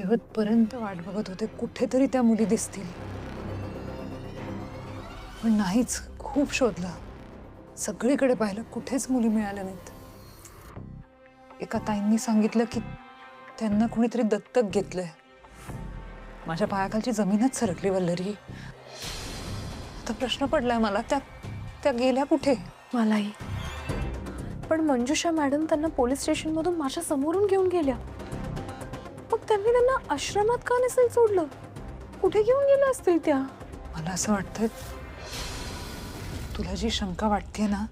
शेवटपर्यंत वाट बघत होते कुठेतरी त्या मुली दिसतील, पण नाहीच. खूप शोधलं, सगळीकडे पाहिलं, कुठेच मुली मिळाल्या नाहीत. एका ताईंनी सांगितलं की त्यांना कोणीतरी दत्तक घेतलंय. माझ्या पायाखालची जमीनच सरकली वल्लरी. आता प्रश्न पडलाय मला, त्या गेल्या कुठे? मलाही. पण मंजुषा मॅडम त्यांना पोलीस स्टेशन मधून माझ्या समोरून घेऊन गेल्या. मग त्यांनी त्यांना आश्रमात का नसेल सोडलं? कुठे घेऊन गेल्या असतील त्या? मला असं वाटतंय तुला जी शंका वाटते ना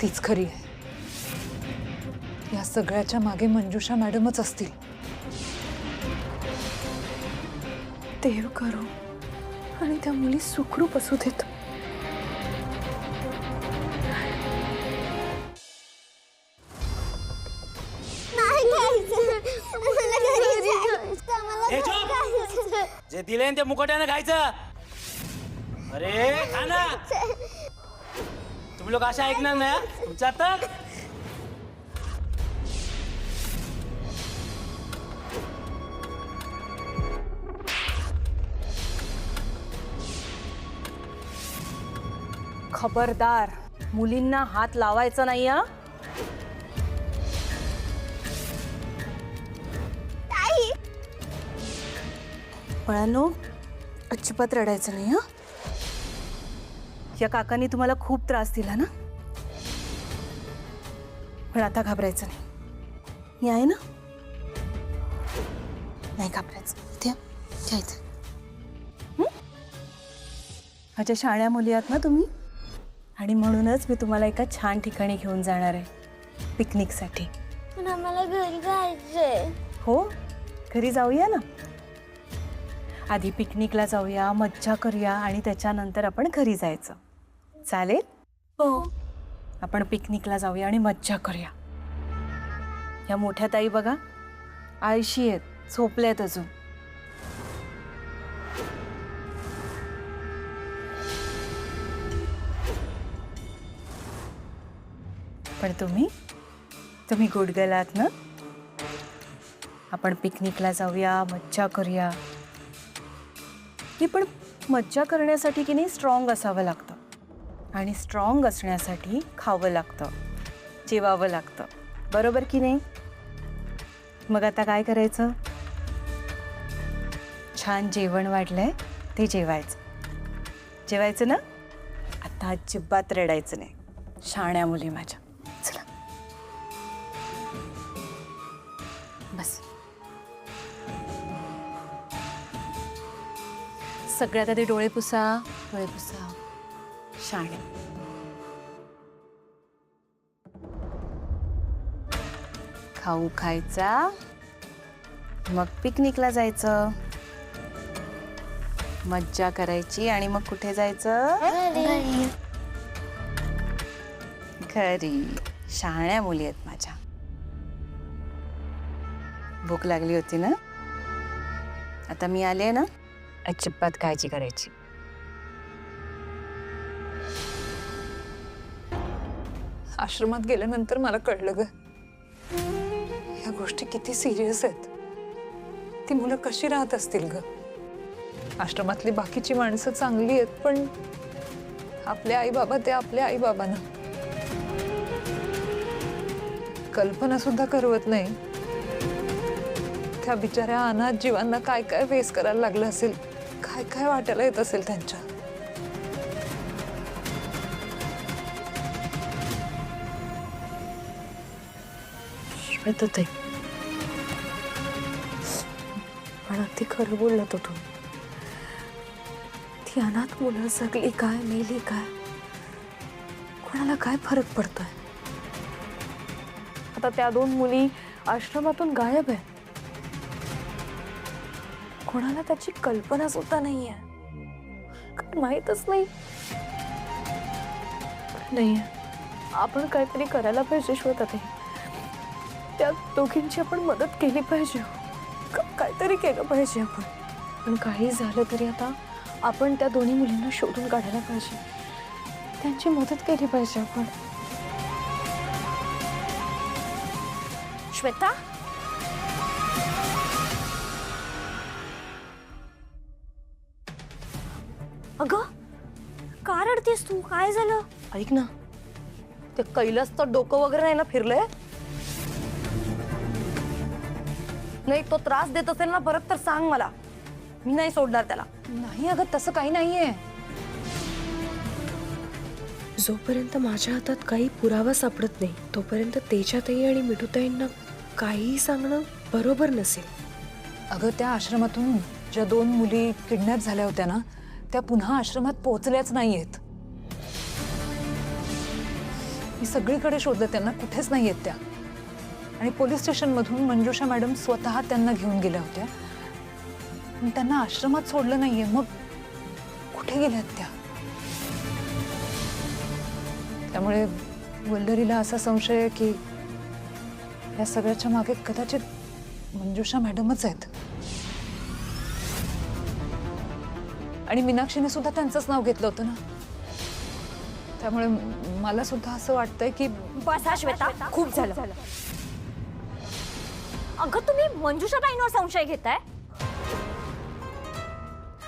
तीच खरी आहे. या सगळ्याच्या मागे मंजुषा मॅडमच असतील. देव करो आणि त्या मुली सुखरूप असू देत. जे दिले ते मुकोट्यानं खायचं. अरे खा ना. तुम्ही लोक अशा ऐकणार ना तुमच्या तर. खबरदार, मुलींना हात लावायचा नाही हा. बाळांनो, अजिबात रडायचं नाही हा. या काकांनी तुम्हाला खूप त्रास दिला ना, पण आता घाबरायचं नाही. मी आहे ना, नाही घाबरायचं. घ्यायचं. माझ्या शाळ्या मुली आहात ना तुम्ही, आणि म्हणूनच मी तुम्हाला एका छान ठिकाणी घेऊन जाणार आहे पिकनिकसाठी. पण आम्हाला घरी जायचंय. हो, घरी जाऊया ना. आधी पिकनिकला जाऊया, मज्जा करूया, आणि त्याच्यानंतर आपण घरी जायचं. चालेल? हो. आपण पिकनिकला जाऊया आणि मज्जा करूया. या मोठ्या ताई बघा, आळशी आहेत, झोपल्यात अजून. पण तुम्ही गुड गर्ल आहात ना. आपण पिकनिकला जाऊया, मज्जा करूया. की पण मज्जा करण्यासाठी की नाही स्ट्रॉंग असावं लागतं, आणि स्ट्रॉंग असण्यासाठी खावं लागतं, जेवावं लागतं. बरोबर की नाही? मग आता काय करायचं? छान जेवण वाढलंय ते जेवायचं ना. आता अजिबात रडायचं नाही. शाण्या मुली माझ्या. चला बस. सगळ्यात आधी डोळे पुसा. शाण्या. खाऊ खायचा, मग पिकनिकला जायचं, मज्जा करायची, आणि मग कुठे जायचं? घरी. शहाण्या मुली आहेत माझ्या. भूक लागली होती ना, आता मी आले ना, अजिबात काळजी करायची. आश्रमात गेल्यानंतर मला कळलं ग, या गोष्टी किती सिरियस आहेत. ती मुलं कशी राहत असतील ग. आश्रमातली बाकीची माणसं चांगली आहेत, पण आपले आई बाबा ते आपल्या आई बाबांना कल्पना सुद्धा करवत नाही. त्या बिचाऱ्या अनाथ जीवांना काय काय फेस करायला लागलं असेल, काय काय वाटायला येत असेल त्यांच्या. श्वेताताई, पण अगदी खरं बोलत होतो. ती अनाथ मुलं जगली काय, मेली काय, कोणाला काय फरक पडतोय? आता त्या दोन मुली आश्रमातून गायब आहे. कोणाला त्याची कल्पना सुद्धा नाहीये, माहीतच नाही. आपण काहीतरी करायला पाहिजे श्वेताताई. त्या दोघींची आपण मदत केली पाहिजे. काहीतरी केलं पाहिजे आपण. पण काही झालं तरी आता आपण त्या दोन्ही मुलींना शोधून काढायला पाहिजे, त्यांची मदत केली पाहिजे आपण. श्वेता, अगं का रडतेस तू? काय झालं? ऐक ना, ते कैलासचं डोकं वगैरे नाही ना फिरलंय? नाही तो त्रास देत असेल ना परत तर सांग मला, मी नाही सोडणार त्याला. नाही अगं, तसं काही नाहीये. जोपर्यंत माझ्या हातात काही पुरावा सापडत नाही तोपर्यंत तेजाताई आणि मिठूताईंना काही सांगणं बरोबर नसेल. अगं, त्या आश्रमातून ज्या 2 मुली किडनॅप झाल्या होत्या ना, त्या पुन्हा आश्रमात पोहोचल्याच नाहीयेत. मी सगळीकडे शोधलं त्यांना, कुठेच नाहीयेत त्या. आणि पोलीस स्टेशनमधून मंजुषा मॅडम स्वतः त्यांना घेऊन गेल्या होत्या, पण त्यांना आश्रमात सोडलं नाहीये. मग कुठे गेल्यात त्या? त्यामुळे वल्लरीला असा संशय आहे की या सगळ्याच्या मागे कदाचित मंजुषा मॅडमच आहेत. आणि मीनाक्षीने सुद्धा त्यांचंच नाव घेतलं होतं ना, त्यामुळे मला सुद्धा असं वाटतंय की बसा श्वेता, खूप झालं. अगं तुम्ही मंजुषाताईंवर संशय घेताय?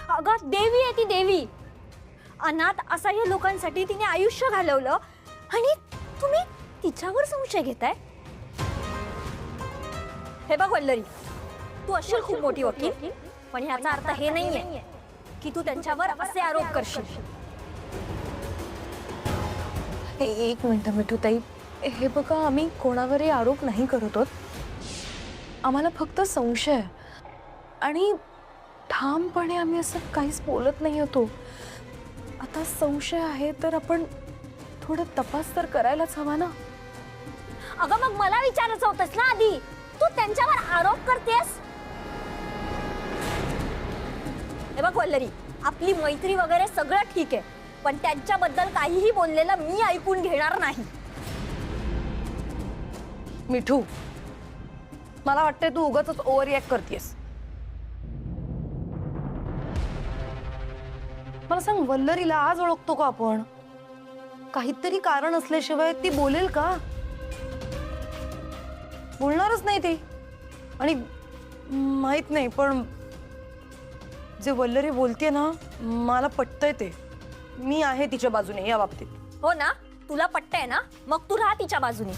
अगं देवी आहे ती, देवी. अनाथ असहाय्य लोकांसाठी तिने आयुष्य घालवलं आणि तुम्ही तिच्यावर संशय घेताय? हे बघ वल्लरी, तू अशील खूप मोठी वकील, पण ह्याचा अर्थ हे नाहीये की तू त्यांच्यावर असे आरोप करशील. एक मिनिट मिठूताई, हे बघा आम्ही कोणावरही आरोप नाही करत आहोत. आम्हाला फक्त संशय आहे आणि ठामपणे आम्ही असं काहीच बोलत नाही होतो. आता संशय आहे तर आपण थोडं तपास तर करायलाच हवा ना. अगं मग मला विचारायचं होतंस ना आधी, तू त्यांच्यावर आरोप करतेस? हे बघ वल्लरी, आपली मैत्री वगैरे सगळं ठीक आहे, पण त्यांच्याबद्दल काहीही बोललेलं मी ऐकून घेणार नाही. मिठू, मला वाटतंय तू उगाचच ओव्हर रिॲक्ट करतेस. मला सांग, वल्लरीला आज ओळखतो का आपण? काहीतरी कारण असल्याशिवाय ती बोलेल का? बोलणारच नाही ती. आणि माहित नाही, पण जे वल्लरी बोलतेय ना, मला पटतंय ते. मी आहे तिच्या बाजूने या बाबतीत. हो ना, तुला पटतंय ना, मग तू राहा तिच्या बाजूने.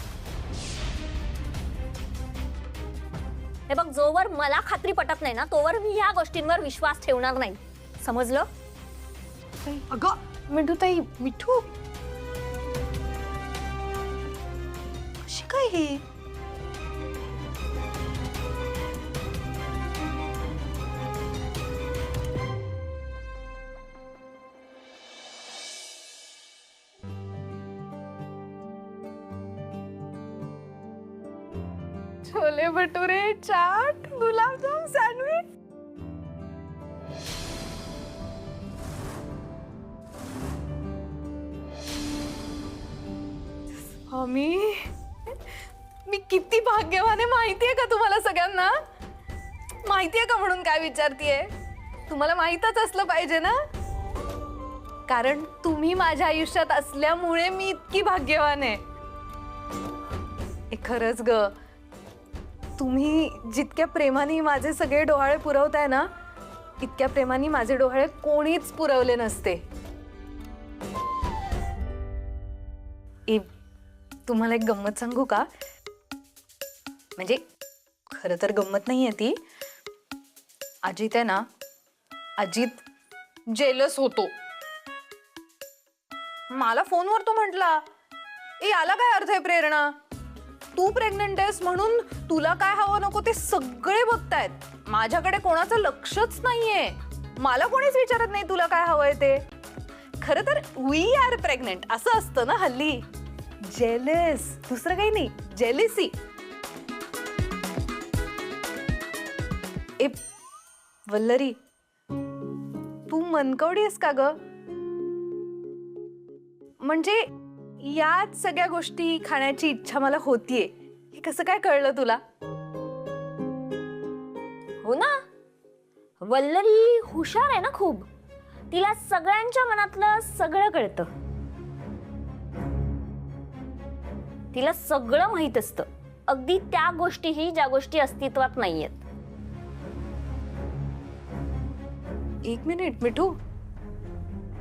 हे बघ, जोवर मला खात्री पटत नाही ना, तोवर मी ह्या गोष्टींवर विश्वास ठेवणार नाही. समजलं? अगं मिठूताई, मिठू कशी काय ही? छोले भटुरे, चाट, गुलाबजाम, सँडविच. मी किती भाग्यवान आहे माहितीये का तुम्हाला सगळ्यांना? माहितीये का म्हणून काय विचारतीये? तुम्हाला माहीतच असलं पाहिजे ना, कारण तुम्ही माझ्या आयुष्यात असल्यामुळे मी इतकी भाग्यवान आहे. खरंच ग, तुम्ही जितक्या प्रेमाने माझे सगळे डोहाळे पुरवताय ना, इतक्या प्रेमाने माझे डोहाळे कोणीच पुरवले नसते. तुम्हाला एक गंमत सांगू का? म्हणजे खरं तर गंमत नाहीये ती. अजित आहे ना, अजित जेलस होतो. मला फोनवर तो म्हटला, याला काय अर्थ आहे प्रेरणा? तू प्रेग्नंट आहेस म्हणून तुला काय हवं नको ते सगळे बघतायत, माझ्याकडे कोणाचं लक्षच नाहीये. मला कोणीच विचारत नाही तुला काय हवंय ते. खरं तर वी आर प्रेग्नंट असं असतं ना हल्ली. जेलस, दुसरं काही नाही, जेलिसी. वल्लरी, तू मनकवडी आहेस का ग? म्हणजे याच सगळ्या गोष्टी खाण्याची इच्छा मला होतीये, हे कसं काय कळलं तुला? हो ना, वल्लरी हुशार आहे ना खूप. तिला सगळ्यांच्या मनातलं सगळं कळतं. तिला सगळं माहित असतं, अगदी त्या गोष्टीही ज्या गोष्टी अस्तित्वात नाहीयेत. एक मिनिट मिठू,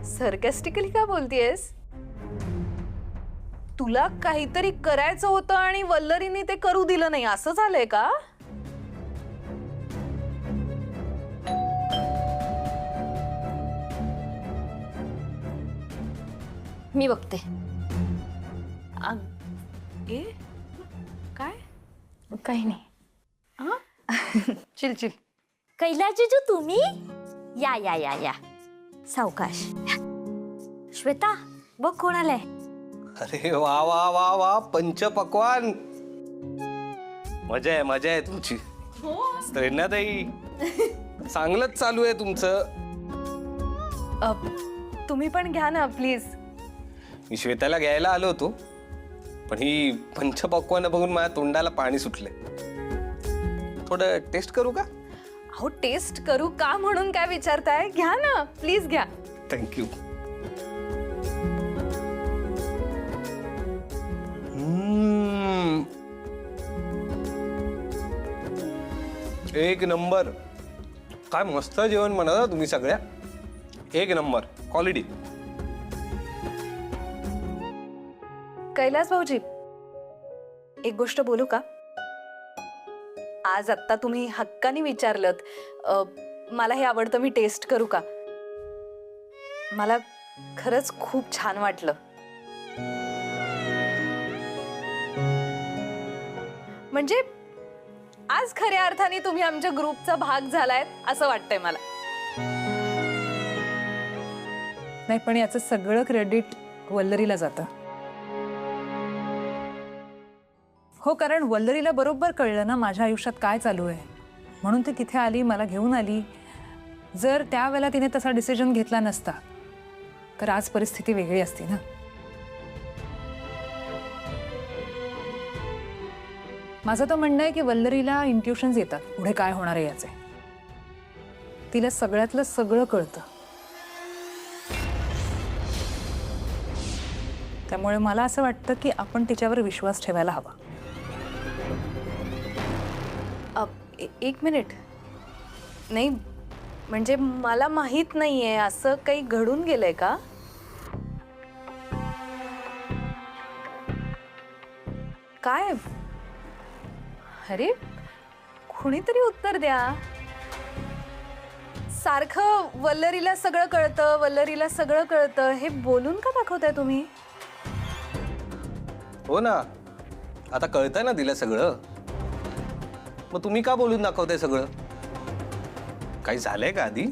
सरकॅस्टिकली का बोलतेयस? तुला काहीतरी करायचं होतं आणि वल्लरीने ते करू दिलं नाही, असं झालंय का? मी बघते. ए काय? काही नाही. Chill chill. कैलास जीजू तुम्ही या या या या सावकाश. श्वेता बघ कोण आलंय. अरे वा वा वा वा पंचपक्वान. मजा आहे तुमची. ताई चांगलंच चालू आहे तुमचं. तुम्ही पण घ्या ना प्लीज. मी श्वेताला घ्यायला आलो होतो, पण ही पंचपक्वान बघून माझ्या तोंडाला पाणी सुटले. थोडं टेस्ट करू का? अहो टेस्ट करू का म्हणून काय विचारताय? घ्या ना प्लीज घ्या. थँक्यू. एक नंबर. काय मस्त जेवण म्हणा तुम्ही सगळ्या. एक नंबर क्वालिटी. कैलास भाऊजी, एक गोष्ट बोलू का? आज आत्ता तुम्ही हक्काने विचारलत मला हे आवडतं, मी टेस्ट करू का? मला खरंच खूप छान वाटलं. म्हणजे आज खऱ्या अर्थाने तुम्ही आमच्या ग्रुपचा भाग झालाय असं वाटतंय मला. नाही, पण याचं सगळं क्रेडिट वल्लरीला जातं. हो, कारण वल्लरीला बरोबर कळलं ना माझ्या आयुष्यात काय चालू आहे, म्हणून ती तिथे आली, मला घेऊन आली. जर त्यावेळेला तिने तसा डिसिजन घेतला नसता तर आज परिस्थिती वेगळी असती ना. माझं तर म्हणणं आहे की वल्लरीला इंट्युशन्स येतात पुढे काय होणार आहे याचे. तिला सगळ्यातलं सगळं कळतं. त्यामुळे मला असं वाटतं की आपण तिच्यावर विश्वास ठेवायला हवा. एक मिनिट. नाही म्हणजे मला माहित नाहीये असं काही घडून गेलंय का? काय? अरे कुणीतरी उत्तर द्या. सारखं वल्लरीला सगळं कळतं, वल्लरीला सगळं कळतं हे बोलून का दाखवताय तुम्ही? हो ना, आता कळतंय ना तिला सगळं. मग तुम्ही का बोलून दाखवताय सगळं? काही झालंय का आधी?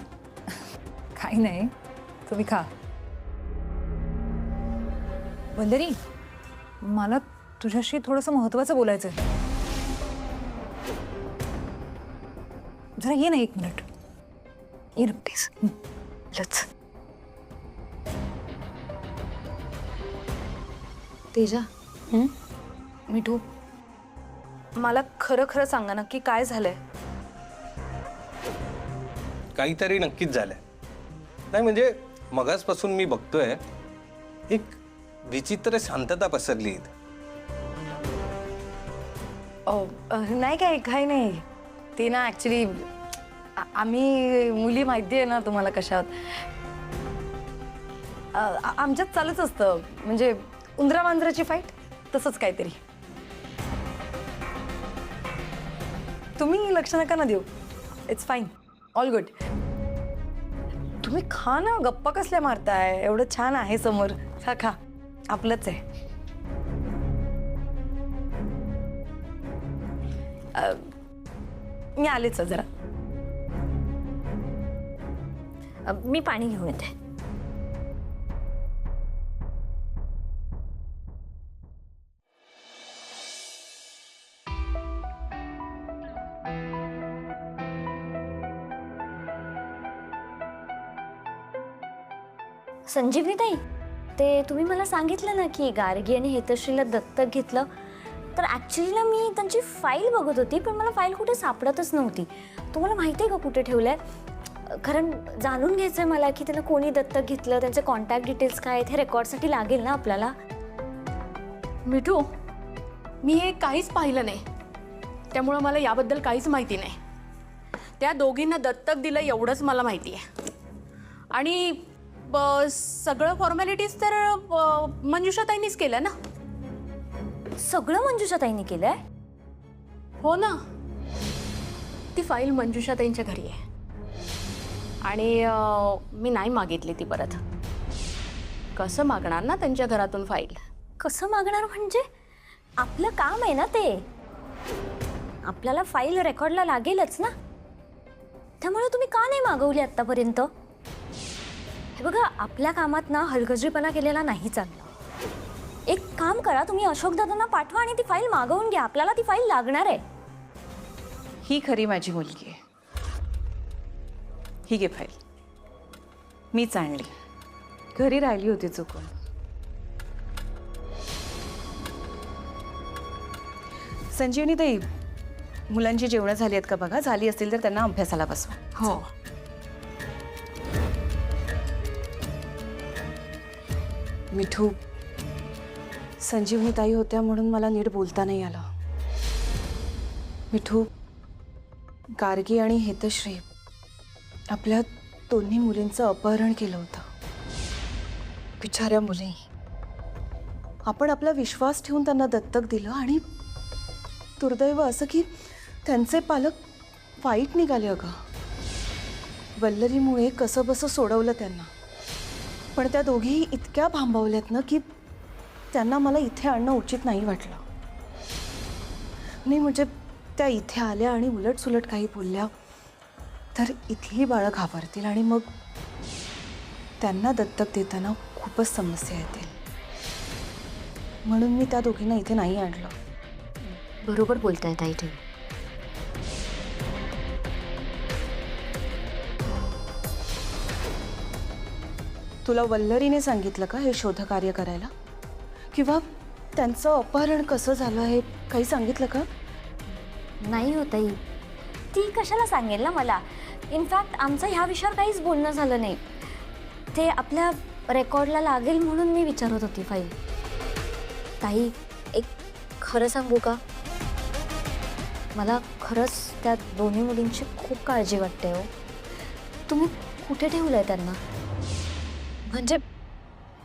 काही नाही, तुम्ही खा. वल्लरी, मला तुझ्याशी थोडंसं महत्वाचं बोलायचं आहे. जरा ये ना, एक मिनिट ये ना प्लीज. लच तेजा, मिठू, मला खरं खरं सांगा ना की काय झालंय? काहीतरी नक्कीच झालंय. नाही म्हणजे मगाचपासून मी बघतोय एक विचित्र शांतता पसरली. नाही काय काही नाही. ते ना ॲक्च्युली आम्ही मुली माहिती आहे ना तुम्हाला कशा आमच्यात चालूच असतं, म्हणजे उंदरा मांजराची फाईट तसंच काहीतरी. तुम्ही लक्ष नका ना देऊ. It's fine, all good. तुम्ही खा ना, गप्पा कसल्या मारताय? एवढं छान आहे समोर, खा खा, आपलंच आहे. मी आलेच जरा. मी पाणी घेऊन येते. संजीवनी ताई, ते तुम्ही मला सांगितलं ना की गार्गी आणि हेतश्रीला दत्तक घेतलं, तर ॲक्च्युली ना मी त्यांची फाईल बघत होती, पण मला फाईल कुठे सापडतच नव्हती. तुम्हाला माहिती आहे का कुठे ठेवलंय? कारण जाणून घ्यायचं आहे मला की त्यांना कोणी दत्तक घेतलं, त्यांचे कॉन्टॅक्ट डिटेल्स काय आहेत, हे रेकॉर्डसाठी लागेल ना आपल्याला. मिठू, मी हे काहीच पाहिलं नाही, त्यामुळं मला याबद्दल काहीच माहिती नाही. त्या दोघींना दत्तक दिलं एवढंच मला माहिती आहे. आणि सगळं फॉर्मॅलिटीज तर मंजुषाताईंनीच केलं ना. सगळं मंजुषाताईंनी केलंय? हो ना. ती फाईल मंजुषाताईंच्या घरी आहे आणि मी नाही मागितली ती परत. कसं मागणार ना त्यांच्या घरातून फाईल. कसं मागणार म्हणजे? आपलं काम आहे ना ते. आपल्याला फाईल रेकॉर्डला लागेलच ना. त्यामुळे तुम्ही का नाही मागवली आतापर्यंत? हे बघा, आपल्या कामात ना हलगर्जीपणा केलेला नाही चालला. एक काम करा, तुम्ही अशोक दादांना पाठवा आणि ती फाईल मागवून घ्या. आपल्याला ती फाईल लागणार आहे. ही खरी माझी मुलगी आहे. ही घे फाईल. मीच आणली, घरी राहिली होती चुकून. संजीवनी ताई, मुलांची जेवणं झाली आहेत का बघा. झाली असतील तर त्यांना अभ्यासाला बसवा. हो. मिठू, संजीवनी ताई होत्या म्हणून मला नीट बोलता नाही आलं. मिठू, गार्गी आणि हेतश्री आपल्या दोन्ही मुलींचं अपहरण केलं होतं. बिचाऱ्या मुली. आपण आपला विश्वास ठेवून त्यांना दत्तक दिलं आणि दुर्दैव असं की त्यांचे पालक वाईट निघाले. अगं, वल्लरीमुळे कसं बसं सोडवलं त्यांना. पण त्या दोघीही इतक्या भांबावल्यात ना की त्यांना मला इथे आणणं उचित नाही वाटलं. नाही म्हणजे त्या इथे आल्या आणि उलटसुलट काही बोलल्या तर इथली बाळं घाबरतील आणि मग त्यांना दत्तक देताना खूपच समस्या येतील. म्हणून मी त्या दोघींना इथे नाही आणलं. बरोबर बोलताय ताई तुम्ही. तुला वल्लरीने सांगितलं का हे शोधकार्य करायला? किंवा त्यांचं अपहरण कसं झालं हे काही सांगितलं का? नाही हो ताई, ती कशाला सांगेल ना मला. इनफॅक्ट आमचं ह्या विषयावर काहीच बोलणं झालं नाही. ते आपल्या रेकॉर्डला लागेल म्हणून मी विचारत होती फाईल. ताई, एक खरं सांगू का, मला खरंच त्या दोन्ही मुलींची खूप काळजी वाटते हो. तुम्ही कुठे ठेवलंय त्यांना? म्हणजे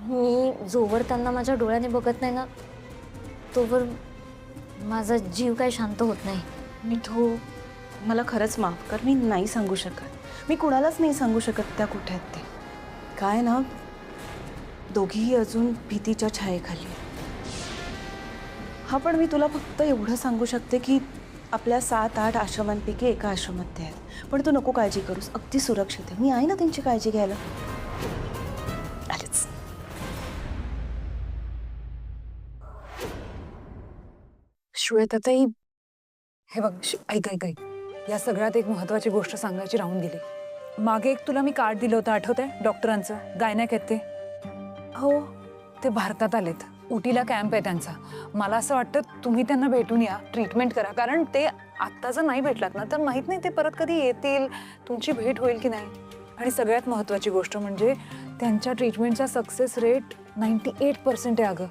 मी जोवर त्यांना माझ्या डोळ्याने बघत नाही ना तोवर माझा जीव काही शांत होत नाही. मिठू, मला खरंच माफ कर. मी नाही सांगू शकत. मी कुणालाच नाही सांगू शकत त्या कुठे आहेत ते. काय ना, दोघीही अजून भीतीच्या छायेखाली. हा, पण मी तुला फक्त एवढं सांगू शकते की आपल्या 7-8 आश्रमांपैकी एका आश्रमात ते आहेत. पण तू नको काळजी करूस, अगदी सुरक्षित आहे. मी आहे ना त्यांची काळजी घ्यायला. आलेच. श्वेताताई, हे बघ, ऐक ऐक ऐक, या सगळ्यात एक महत्वाची गोष्ट सांगायची राहून गेली. मागे एक तुला मी कार्ड दिलं होतं, आठवतंय? डॉक्टरांचं, गायनॅक आहेत ते. हो. ते भारतात आलेत. उटीला कॅम्प आहे त्यांचा. मला असं वाटतं तुम्ही त्यांना भेटून या, ट्रीटमेंट करा. कारण ते आत्ता जर नाही भेटलात ना तर माहीत नाही ते परत कधी येतील, तुमची भेट होईल की नाही. आणि सगळ्यात महत्त्वाची गोष्ट म्हणजे त्यांच्या ट्रीटमेंटचा सक्सेस रेट 98% आहे. अगं,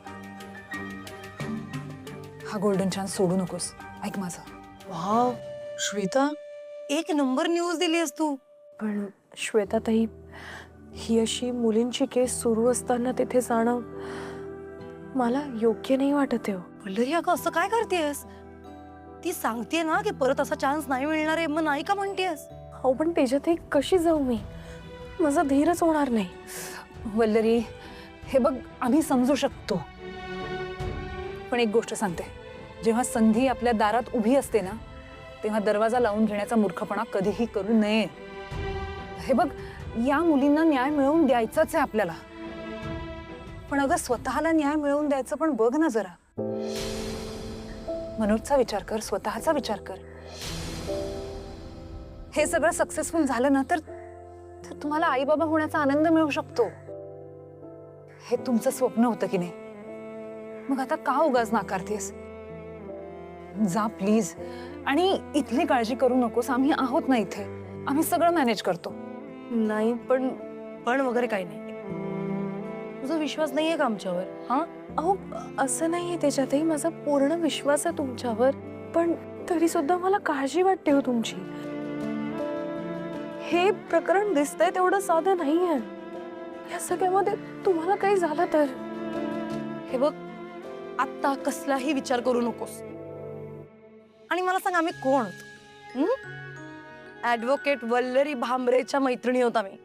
हा गोल्डन चान्स सोडू नकोस. ऐक माझं. वाव श्वेता, एक नंबर न्यूज दिली आहेस तू. पण श्वेताताई, ही अशी मुलींची केस सुरू असताना तिथे जाणं मला योग्य नाही वाटत आहे. वल्लरी, अगं असं काय करतेस? ती सांगते ना की परत असा चान्स नाही मिळणार आहे, मग नाही का म्हणतेस? हो, पण त्याच्यातही कशी जाऊ मी? माझा धीरच होणार नाही. वल्लरी, हे बघ, आम्ही समजू शकतो. पण एक गोष्ट सांगते, जेव्हा संधी आपल्या दारात उभी असते ना तेव्हा दरवाजा लावून घेण्याचा मूर्खपणा कधीही करू नये. हे बघ, या मुलींना न्याय मिळवून द्यायचाच आहे आपल्याला. पण अगं, स्वतःला न्याय मिळवून द्यायचं पण बघ ना जरा. मनोजचा विचार कर, स्वतःचा विचार कर. हे सगळं सक्सेसफुल झालं ना तर तुम्हाला आई बाबा होण्याचा आनंद मिळू शकतो. हे तुमचं स्वप्न होतं की नाही? मग आता का उगाच नाकारतेस? जा प्लीज. आणि इथली काळजी करू नकोस, आम्ही आहोत ना इथे. आम्ही सगळं मॅनेज करतो. नाही, पण वगैरे काही नाही. तुझा विश्वास नाहीये का आमच्यावर? हा, अहो, असं नाहीये त्याच्यातही. माझा पूर्ण विश्वास आहे तुमच्यावर. पण तरी सुद्धा मला काळजी वाटते हो तुमची. हे प्रकरण दिसतंय तेवढं साधं नाहीये. या सगळ्यामध्ये तुम्हाला काही झालं तर? हे बघ, आत्ता कसलाही विचार करू नकोस. आणि मला सांग, आम्ही कोण होतो? ऍडव्होकेट वल्लरी भांबरेच्या मैत्रिणी होता मी.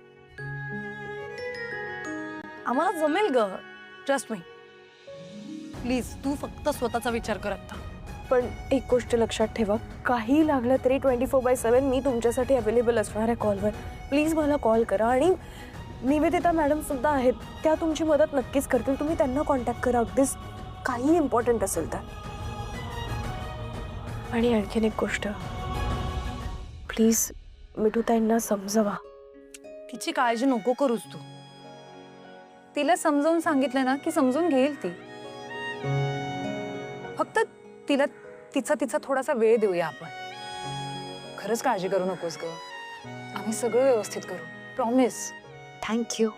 आम्हाला जमेल ग, ट्रस्ट मी. प्लीज तू फक्त स्वतःचा विचार कर आता. पण एक गोष्ट लक्षात ठेवा, काही लागलं तरी 24/7 मी तुमच्यासाठी अवेलेबल असणार आहे कॉलवर. प्लीज मला कॉल करा. आणि निवेदिता मॅडम सुद्धा आहेत, त्या तुमची मदत नक्कीच करतील. तुम्ही त्यांना कॉन्टॅक्ट करा, अगदीच काही इम्पॉर्टंट असेल तर. आणि आणखीन एक गोष्ट, प्लीज मिठूताईंना समजवा. तिची काळजी नको करूस तू. तिला समजावून सांगितलं ना की समजून घेईल ती. फक्त तिला तिचा थोडासा वेळ देऊया आपण. खरंच काळजी करू नकोस ग, आम्ही सगळं व्यवस्थित करू, प्रॉमिस. थँक्यू.